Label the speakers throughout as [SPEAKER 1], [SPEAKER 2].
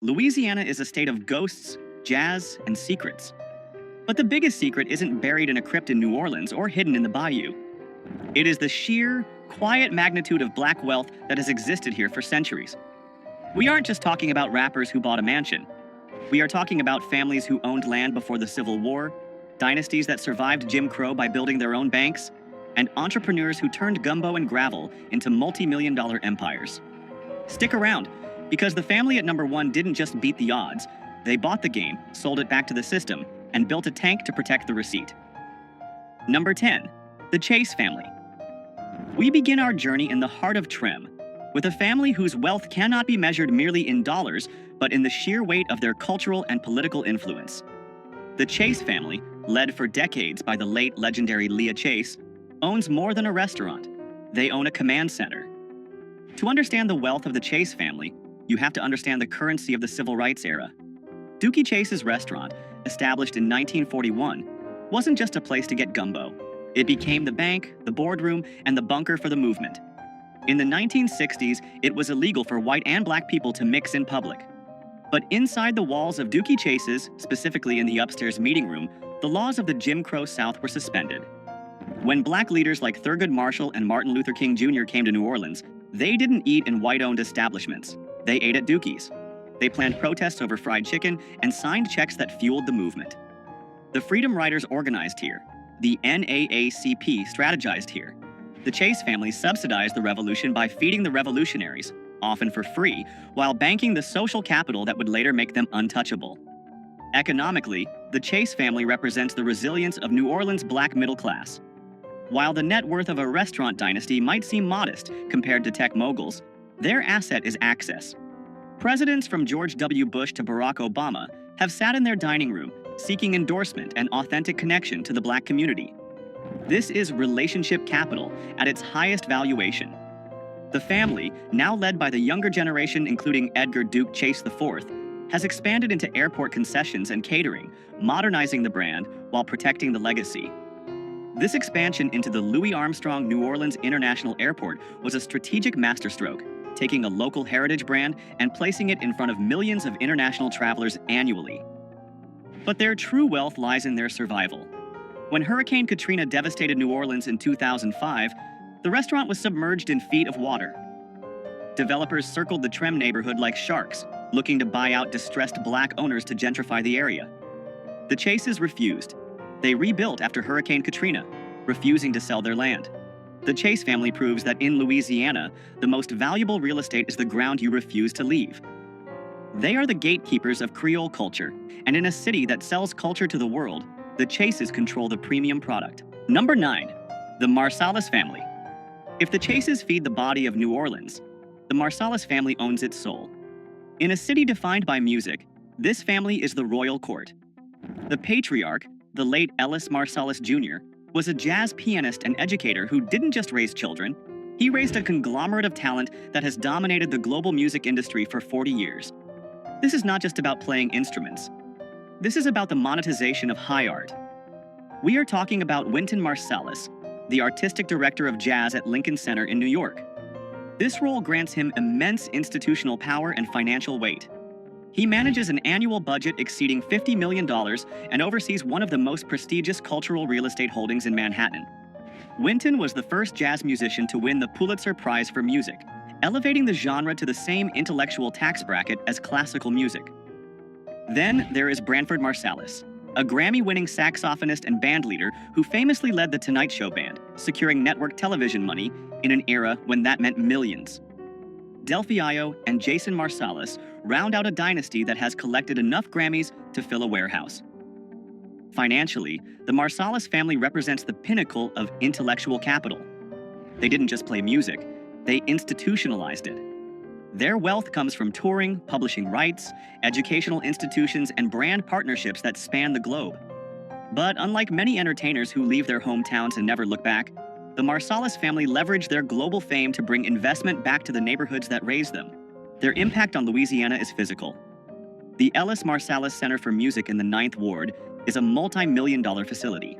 [SPEAKER 1] Louisiana is a state of ghosts, jazz, and secrets. But the biggest secret isn't buried in a crypt in New Orleans or hidden in the bayou. It is the sheer, quiet magnitude of black wealth that has existed here for centuries. We aren't just talking about rappers who bought a mansion. We are talking about families who owned land before the Civil War, dynasties that survived Jim Crow by building their own banks, and entrepreneurs who turned gumbo and gravel into multi-million-dollar empires. Stick around, because the family at number one didn't just beat the odds, they bought the game, sold it back to the system, and built a tank to protect the receipt. Number 10. The Chase family. We begin our journey in the heart of Trim, with a family whose wealth cannot be measured merely in dollars, but in the sheer weight of their cultural and political influence. The Chase family, led for decades by the late legendary Leah Chase, owns more than a restaurant. They own a command center. To understand the wealth of the Chase family, you have to understand the currency of the civil rights era. Dookie Chase's restaurant, established in 1941, wasn't just a place to get gumbo. It became the bank, the boardroom, and the bunker for the movement. In the 1960s, it was illegal for white and black people to mix in public. But inside the walls of Dookie Chase's, specifically in the upstairs meeting room, the laws of the Jim Crow South were suspended. When black leaders like Thurgood Marshall and Martin Luther King Jr. came to New Orleans, they didn't eat in white-owned establishments. They ate at Dookie's. They planned protests over fried chicken and signed checks that fueled the movement. The Freedom Riders organized here. The NAACP strategized here. The Chase family subsidized the revolution by feeding the revolutionaries, often for free, while banking the social capital that would later make them untouchable. Economically, the Chase family represents the resilience of New Orleans' black middle class. While the net worth of a restaurant dynasty might seem modest compared to tech moguls, their asset is access. Presidents from George W. Bush to Barack Obama have sat in their dining room seeking endorsement and authentic connection to the black community. This is relationship capital at its highest valuation. The family, now led by the younger generation including Edgar Duke Chase IV, has expanded into airport concessions and catering, modernizing the brand while protecting the legacy. This expansion into the Louis Armstrong New Orleans International Airport was a strategic masterstroke, taking a local heritage brand and placing it in front of millions of international travelers annually. But their true wealth lies in their survival. When Hurricane Katrina devastated New Orleans in 2005, the restaurant was submerged in feet of water. Developers circled the Trem neighborhood like sharks, looking to buy out distressed black owners to gentrify the area. The Chases refused. They rebuilt after Hurricane Katrina, refusing to sell their land. The Chase family proves that in Louisiana, the most valuable real estate is the ground you refuse to leave. They are the gatekeepers of Creole culture, and in a city that sells culture to the world, the Chases control the premium product. Number 9. The Marsalis family. If the Chases feed the body of New Orleans, the Marsalis family owns its soul. In a city defined by music, this family is the royal court. The patriarch, the late Ellis Marsalis Jr., was a jazz pianist and educator who didn't just raise children, he raised a conglomerate of talent that has dominated the global music industry for 40 years. This is not just about playing instruments. This is about the monetization of high art. We are talking about Wynton Marsalis, the artistic director of jazz at Lincoln Center in New York. This role grants him immense institutional power and financial weight. He manages an annual budget exceeding $50 million and oversees one of the most prestigious cultural real estate holdings in Manhattan. Wynton was the first jazz musician to win the Pulitzer Prize for Music, elevating the genre to the same intellectual tax bracket as classical music. Then there is Branford Marsalis, a Grammy-winning saxophonist and bandleader who famously led the Tonight Show band, securing network television money in an era when that meant millions. Delfeayo and Jason Marsalis round out a dynasty that has collected enough Grammys to fill a warehouse. Financially, the Marsalis family represents the pinnacle of intellectual capital. They didn't just play music, they institutionalized it. Their wealth comes from touring, publishing rights, educational institutions, and brand partnerships that span the globe. But unlike many entertainers who leave their hometowns and never look back, the Marsalis family leveraged their global fame to bring investment back to the neighborhoods that raised them. Their impact on Louisiana is physical. The Ellis Marsalis Center for Music in the 9th Ward is a multi-million-dollar facility.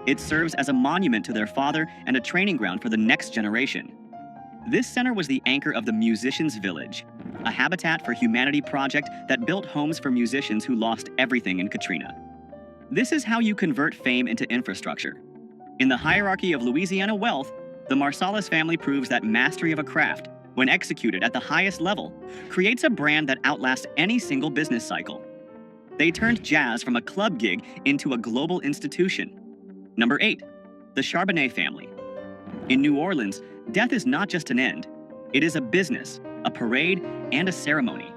[SPEAKER 1] It serves as a monument to their father and a training ground for the next generation. This center was the anchor of the Musicians' Village, a Habitat for Humanity project that built homes for musicians who lost everything in Katrina. This is how you convert fame into infrastructure. In the hierarchy of Louisiana wealth, the Marsalis family proves that mastery of a craft, when executed at the highest level, creates a brand that outlasts any single business cycle. They turned jazz from a club gig into a global institution. Number 8. The Charbonnet family. In New Orleans, death is not just an end. It is a business, a parade, and a ceremony.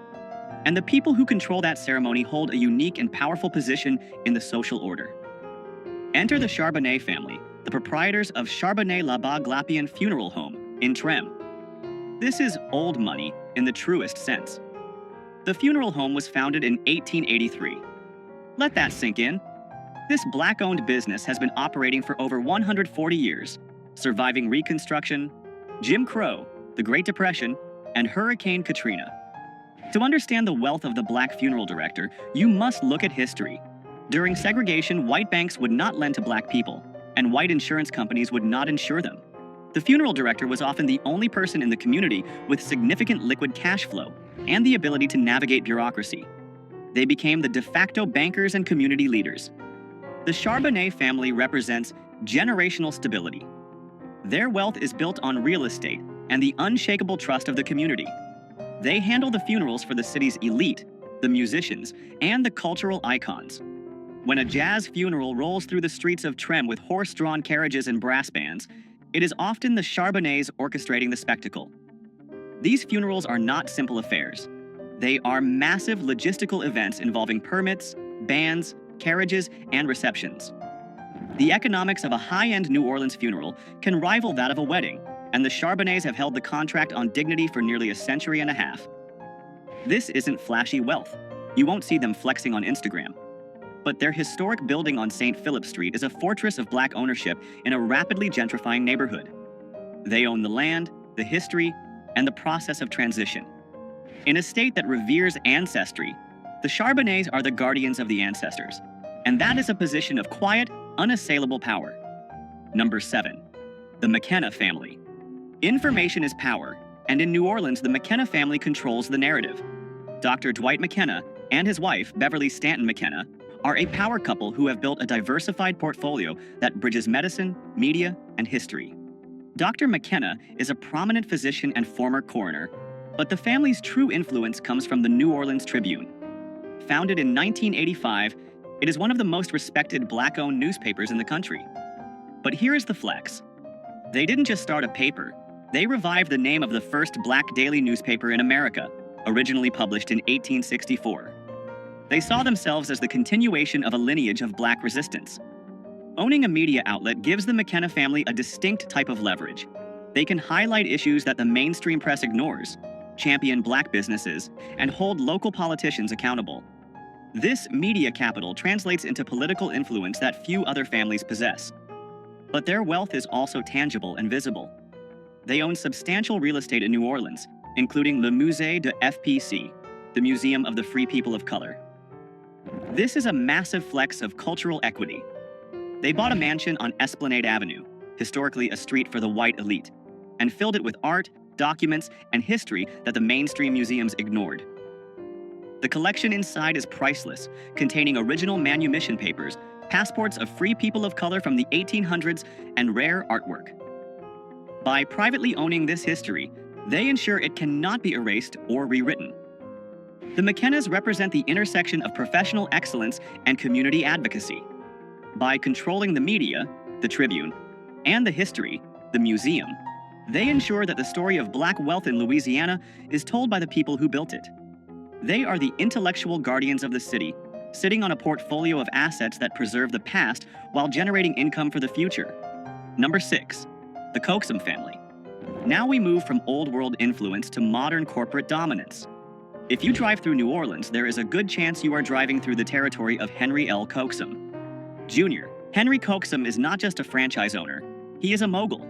[SPEAKER 1] And the people who control that ceremony hold a unique and powerful position in the social order. Enter the Charbonnet family, the proprietors of Charbonnet-la-Bague-Lapien Funeral Home in Trem. This is old money in the truest sense. The funeral home was founded in 1883. Let that sink in. This Black-owned business has been operating for over 140 years, surviving Reconstruction, Jim Crow, the Great Depression, and Hurricane Katrina. To understand the wealth of the Black funeral director, you must look at history. During segregation, white banks would not lend to Black people, and white insurance companies would not insure them. The funeral director was often the only person in the community with significant liquid cash flow and the ability to navigate bureaucracy. They became the de facto bankers and community leaders. The Charbonnet family represents generational stability. Their wealth is built on real estate and the unshakable trust of the community. They handle the funerals for the city's elite, the musicians, and the cultural icons. When a jazz funeral rolls through the streets of Trem with horse-drawn carriages and brass bands, it is often the Charbonnets orchestrating the spectacle. These funerals are not simple affairs. They are massive logistical events involving permits, bands, carriages, and receptions. The economics of a high-end New Orleans funeral can rival that of a wedding, and the Charbonnets have held the contract on dignity for nearly a century and a half. This isn't flashy wealth. You won't see them flexing on Instagram. But their historic building on St. Philip Street is a fortress of Black ownership in a rapidly gentrifying neighborhood. They own the land, the history, and the process of transition. In a state that reveres ancestry, the Charbonnets are the guardians of the ancestors, and that is a position of quiet, unassailable power. Number 7. The McKenna family. Information is power, and in New Orleans, the McKenna family controls the narrative. Dr. Dwight McKenna and his wife, Beverly Stanton McKenna, are a power couple who have built a diversified portfolio that bridges medicine, media, and history. Dr. McKenna is a prominent physician and former coroner, but the family's true influence comes from the New Orleans Tribune. Founded in 1985, it is one of the most respected Black-owned newspapers in the country. But here is the flex. They didn't just start a paper, they revived the name of the first Black daily newspaper in America, originally published in 1864. They saw themselves as the continuation of a lineage of Black resistance. Owning a media outlet gives the McKenna family a distinct type of leverage. They can highlight issues that the mainstream press ignores, champion Black businesses, and hold local politicians accountable. This media capital translates into political influence that few other families possess. But their wealth is also tangible and visible. They own substantial real estate in New Orleans, including Le Musée de FPC, the Museum of the Free People of Color. This is a massive flex of cultural equity. They bought a mansion on Esplanade Avenue, historically a street for the white elite, and filled it with art, documents, and history that the mainstream museums ignored. The collection inside is priceless, containing original manumission papers, passports of free people of color from the 1800s, and rare artwork. By privately owning this history, they ensure it cannot be erased or rewritten. The McKennas represent the intersection of professional excellence and community advocacy. By controlling the media, the Tribune, and the history, the museum, they ensure that the story of Black wealth in Louisiana is told by the people who built it. They are the intellectual guardians of the city, sitting on a portfolio of assets that preserve the past while generating income for the future. Number 6. The Coxum family. Now we move from old world influence to modern corporate dominance. If you drive through New Orleans, there is a good chance you are driving through the territory of Henry L. Coxum. Jr. Henry Coxum is not just a franchise owner, he is a mogul.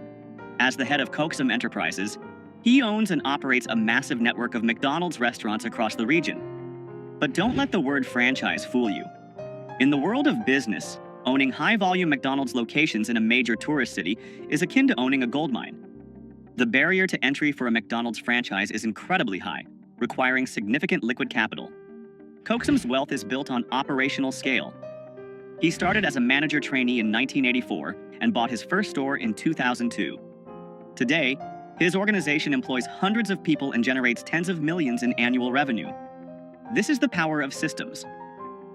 [SPEAKER 1] As the head of Coxum Enterprises, he owns and operates a massive network of McDonald's restaurants across the region. But don't let the word franchise fool you. In the world of business, owning high-volume McDonald's locations in a major tourist city is akin to owning a gold mine. The barrier to entry for a McDonald's franchise is incredibly high, requiring significant liquid capital. Coaxum's wealth is built on operational scale. He started as a manager trainee in 1984 and bought his first store in 2002. Today, his organization employs hundreds of people and generates tens of millions in annual revenue. This is the power of systems.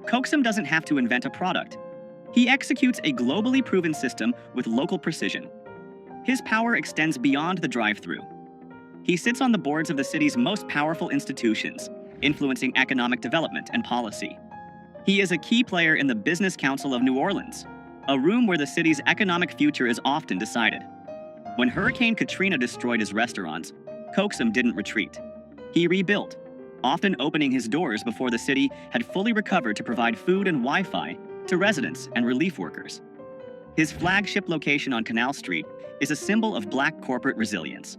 [SPEAKER 1] Coaxum doesn't have to invent a product. He executes a globally proven system with local precision. His power extends beyond the drive-thru. He sits on the boards of the city's most powerful institutions, influencing economic development and policy. He is a key player in the Business Council of New Orleans, a room where the city's economic future is often decided. When Hurricane Katrina destroyed his restaurants, Coaxum didn't retreat. He rebuilt, often opening his doors before the city had fully recovered to provide food and Wi-Fi to residents and relief workers. His flagship location on Canal Street is a symbol of Black corporate resilience.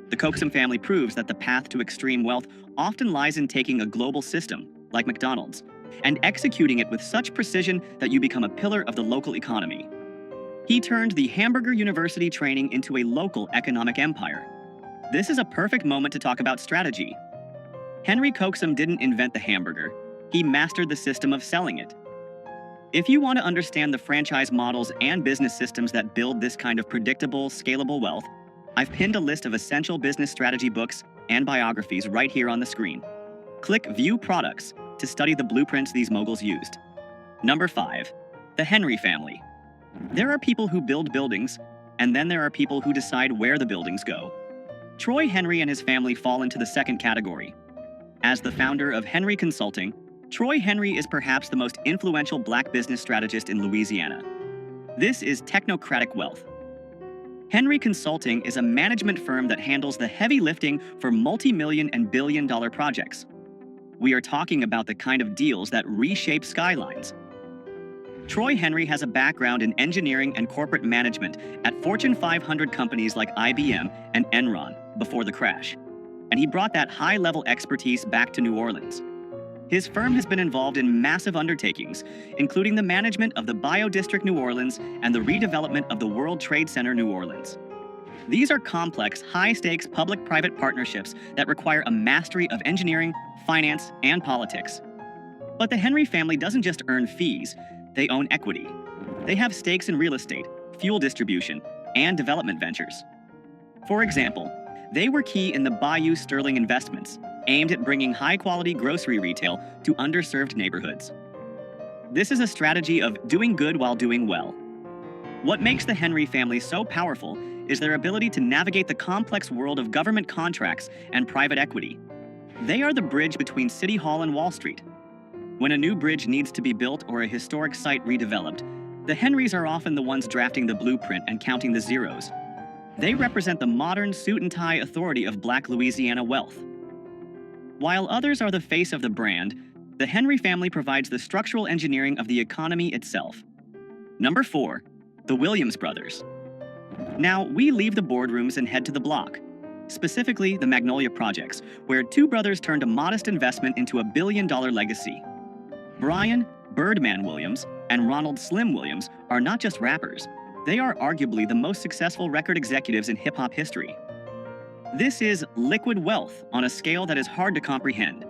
[SPEAKER 1] The Coaxum family proves that the path to extreme wealth often lies in taking a global system, like McDonald's, and executing it with such precision that you become a pillar of the local economy. He turned the Hamburger University training into a local economic empire. This is a perfect moment to talk about strategy. Henry Coaxum didn't invent the hamburger. He mastered the system of selling it. If you want to understand the franchise models and business systems that build this kind of predictable, scalable wealth, I've pinned a list of essential business strategy books and biographies right here on the screen. Click View Products to study the blueprints these moguls used. Number 5. The Henry Family. There are people who build buildings, and then there are people who decide where the buildings go. Troy Henry and his family fall into the second category. As the founder of Henry Consulting, Troy Henry is perhaps the most influential Black business strategist in Louisiana. This is technocratic wealth. Henry Consulting is a management firm that handles the heavy lifting for multi-million and billion-dollar projects. We are talking about the kind of deals that reshape skylines. Troy Henry has a background in engineering and corporate management at Fortune 500 companies like IBM and Enron before the crash, and he brought that high-level expertise back to New Orleans. His firm has been involved in massive undertakings, including the management of the Biodistrict New Orleans and the redevelopment of the World Trade Center New Orleans. These are complex, high-stakes public-private partnerships that require a mastery of engineering, finance, and politics. But the Henry family doesn't just earn fees, they own equity. They have stakes in real estate, fuel distribution, and development ventures. For example, they were key in the Bayou Sterling investments, aimed at bringing high-quality grocery retail to underserved neighborhoods. This is a strategy of doing good while doing well. What makes the Henry family so powerful is their ability to navigate the complex world of government contracts and private equity. They are the bridge between City Hall and Wall Street. When a new bridge needs to be built or a historic site redeveloped, the Henrys are often the ones drafting the blueprint and counting the zeros. They represent the modern suit-and-tie authority of Black Louisiana wealth. While others are the face of the brand, the Henry family provides the structural engineering of the economy itself. Number 4. The Williams brothers. Now, we leave the boardrooms and head to the block, specifically the Magnolia Projects, where two brothers turned a modest investment into a billion-dollar legacy. Brian "Birdman" Williams and Ronald "Slim" Williams are not just rappers, they are arguably the most successful record executives in hip-hop history. This is liquid wealth on a scale that is hard to comprehend.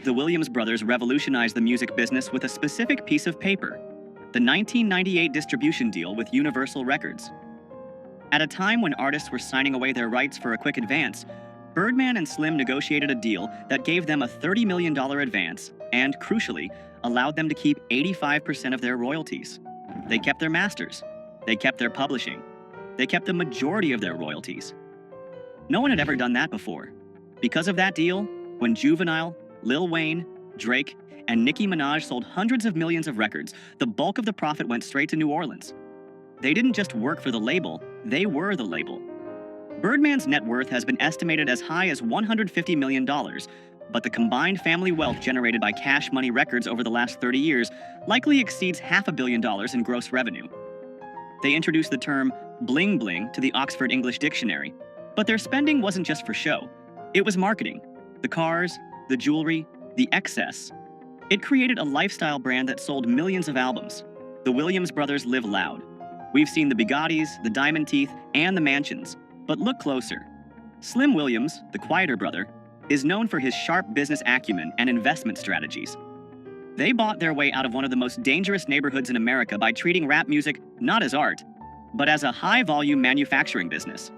[SPEAKER 1] The Williams brothers revolutionized the music business with a specific piece of paper, the 1998 distribution deal with Universal Records. At a time when artists were signing away their rights for a quick advance, Birdman and Slim negotiated a deal that gave them a $30 million advance and, crucially, allowed them to keep 85% of their royalties. They kept their masters. They kept their publishing. They kept the majority of their royalties. No one had ever done that before. Because of that deal, when Juvenile, Lil Wayne, Drake, and Nicki Minaj sold hundreds of millions of records, the bulk of the profit went straight to New Orleans. They didn't just work for the label, they were the label. Birdman's net worth has been estimated as high as $150 million, but the combined family wealth generated by Cash Money Records over the last 30 years likely exceeds $500 million in gross revenue. They introduced the term bling bling to the Oxford English Dictionary, but their spending wasn't just for show. It was marketing. The cars, the jewelry, the excess. It created a lifestyle brand that sold millions of albums. The Williams brothers live loud. We've seen the Bugattis, the diamond teeth, and the mansions. But look closer. Slim Williams, the quieter brother, is known for his sharp business acumen and investment strategies. They bought their way out of one of the most dangerous neighborhoods in America by treating rap music not as art, but as a high-volume manufacturing business.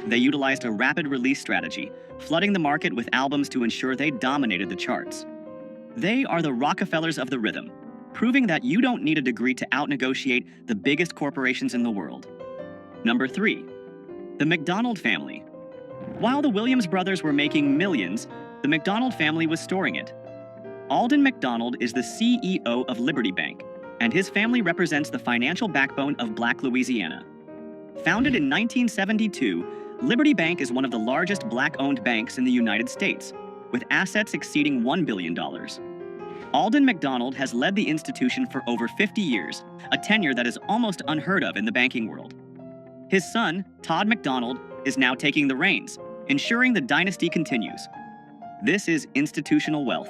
[SPEAKER 1] They utilized a rapid release strategy, flooding the market with albums to ensure they dominated the charts. They are the Rockefellers of the rhythm, proving that you don't need a degree to out-negotiate the biggest corporations in the world. Number 3. The McDonald family. While the Williams brothers were making millions, the McDonald family was storing it. Alden McDonald is the CEO of Liberty Bank, and his family represents the financial backbone of Black Louisiana. Founded in 1972, Liberty Bank is one of the largest Black-owned banks in the United States, with assets exceeding $1 billion. Alden McDonald has led the institution for over 50 years, a tenure that is almost unheard of in the banking world. His son, Todd McDonald, is now taking the reins, ensuring the dynasty continues. This is institutional wealth.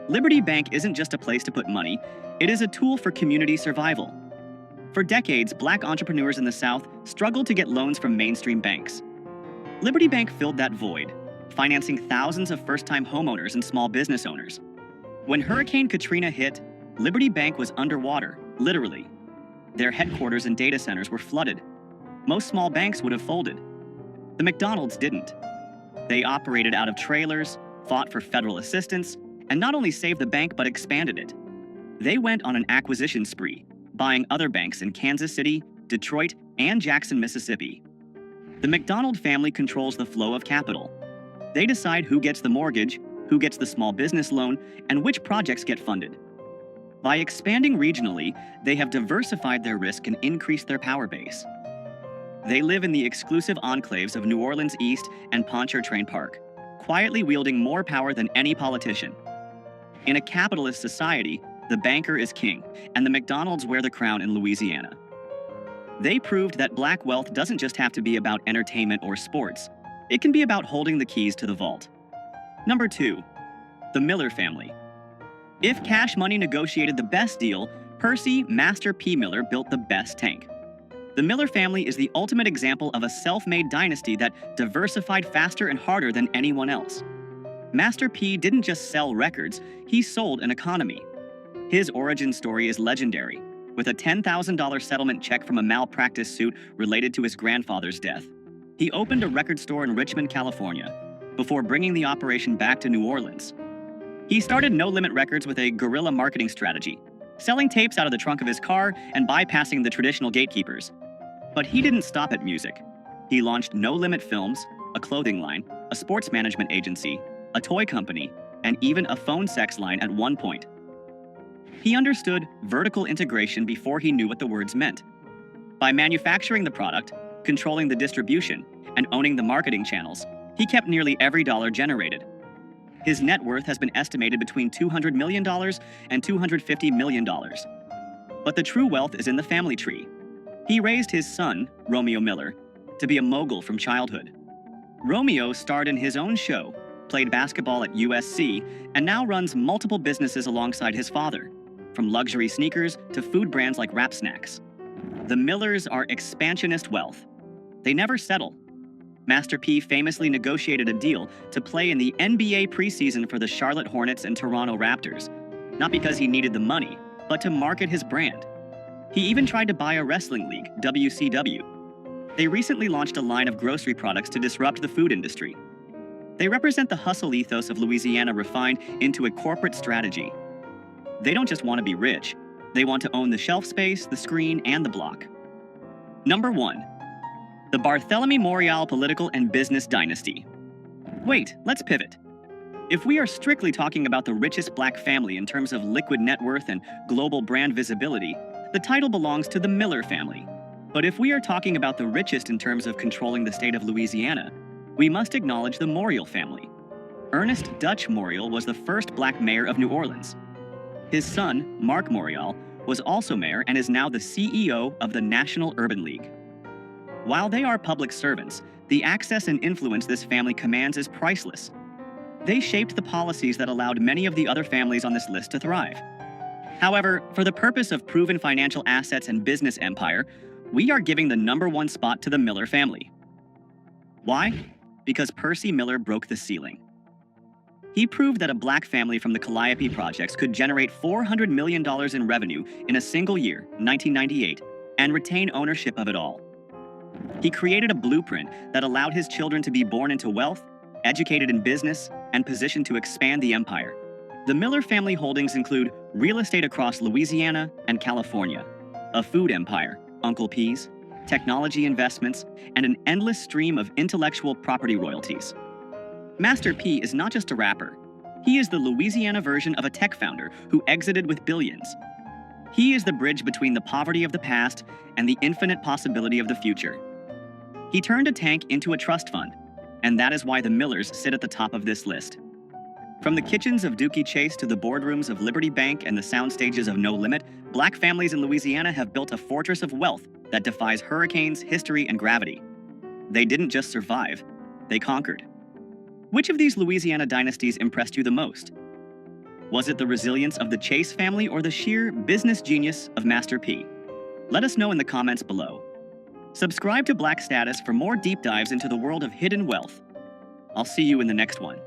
[SPEAKER 1] Liberty Bank isn't just a place to put money, it is a tool for community survival. For decades, Black entrepreneurs in the South struggled to get loans from mainstream banks. Liberty Bank filled that void, financing thousands of first-time homeowners and small business owners. When Hurricane Katrina hit, Liberty Bank was underwater, literally. Their headquarters and data centers were flooded. Most small banks would have folded. The McDonalds didn't. They operated out of trailers, fought for federal assistance, and not only saved the bank but expanded it. They went on an acquisition spree, buying other banks in Kansas City, Detroit, and Jackson, Mississippi. The McDonald family controls the flow of capital. They decide who gets the mortgage, who gets the small business loan, and which projects get funded. By expanding regionally, they have diversified their risk and increased their power base. They live in the exclusive enclaves of New Orleans East and Pontchartrain Park, quietly wielding more power than any politician. In a capitalist society, the banker is king, and the McDonalds wear the crown in Louisiana. They proved that Black wealth doesn't just have to be about entertainment or sports. It can be about holding the keys to the vault. Number 2. The Miller family. If Cash Money negotiated the best deal, Percy Master P. Miller built the best tank. The Miller family is the ultimate example of a self-made dynasty that diversified faster and harder than anyone else. Master P didn't just sell records, he sold an economy. His origin story is legendary, with a $10,000 settlement check from a malpractice suit related to his grandfather's death. He opened a record store in Richmond, California, before bringing the operation back to New Orleans. He started No Limit Records with a guerrilla marketing strategy, selling tapes out of the trunk of his car and bypassing the traditional gatekeepers. But he didn't stop at music. He launched No Limit Films, a clothing line, a sports management agency, a toy company, and even a phone sex line at one point. He understood vertical integration before he knew what the words meant. By manufacturing the product, controlling the distribution, and owning the marketing channels, he kept nearly every dollar generated. His net worth has been estimated between $200 million and $250 million. But the true wealth is in the family tree. He raised his son, Romeo Miller, to be a mogul from childhood. Romeo starred in his own show, played basketball at USC, and now runs multiple businesses alongside his father, from luxury sneakers to food brands like Rap Snacks. The Millers are expansionist wealth. They never settle. Master P famously negotiated a deal to play in the NBA preseason for the Charlotte Hornets and Toronto Raptors, not because he needed the money, but to market his brand. He even tried to buy a wrestling league, WCW. They recently launched a line of grocery products to disrupt the food industry. They represent the hustle ethos of Louisiana refined into a corporate strategy. They don't just want to be rich, they want to own the shelf space, the screen, and the block. Number 1. The Barthélemy Morial Political and Business Dynasty. Wait, let's pivot. If we are strictly talking about the richest Black family in terms of liquid net worth and global brand visibility, the title belongs to the Miller family. But if we are talking about the richest in terms of controlling the state of Louisiana, we must acknowledge the Morial family. Ernest Dutch Morial was the first Black mayor of New Orleans. His son, Mark Morial, was also mayor and is now the CEO of the National Urban League. While they are public servants, the access and influence this family commands is priceless. They shaped the policies that allowed many of the other families on this list to thrive. However, for the purpose of proven financial assets and business empire, we are giving the number 1 spot to the Miller family. Why? Because Percy Miller broke the ceiling. He proved that a black family from the Calliope projects could generate $400 million in revenue in a single year, 1998, and retain ownership of it all. He created a blueprint that allowed his children to be born into wealth, educated in business, and positioned to expand the empire. The Miller family holdings include real estate across Louisiana and California, a food empire, Uncle P's, technology investments, and an endless stream of intellectual property royalties. Master P is not just a rapper. He is the Louisiana version of a tech founder who exited with billions. He is the bridge between the poverty of the past and the infinite possibility of the future. He turned a tank into a trust fund, and that is why the Millers sit at the top of this list. From the kitchens of Dookie Chase to the boardrooms of Liberty Bank and the sound stages of No Limit, black families in Louisiana have built a fortress of wealth that defies hurricanes, history, and gravity. They didn't just survive, they conquered. Which of these Louisiana dynasties impressed you the most? Was it the resilience of the Chase family or the sheer business genius of Master P? Let us know in the comments below. Subscribe to Black Status for more deep dives into the world of hidden wealth. I'll see you in the next one.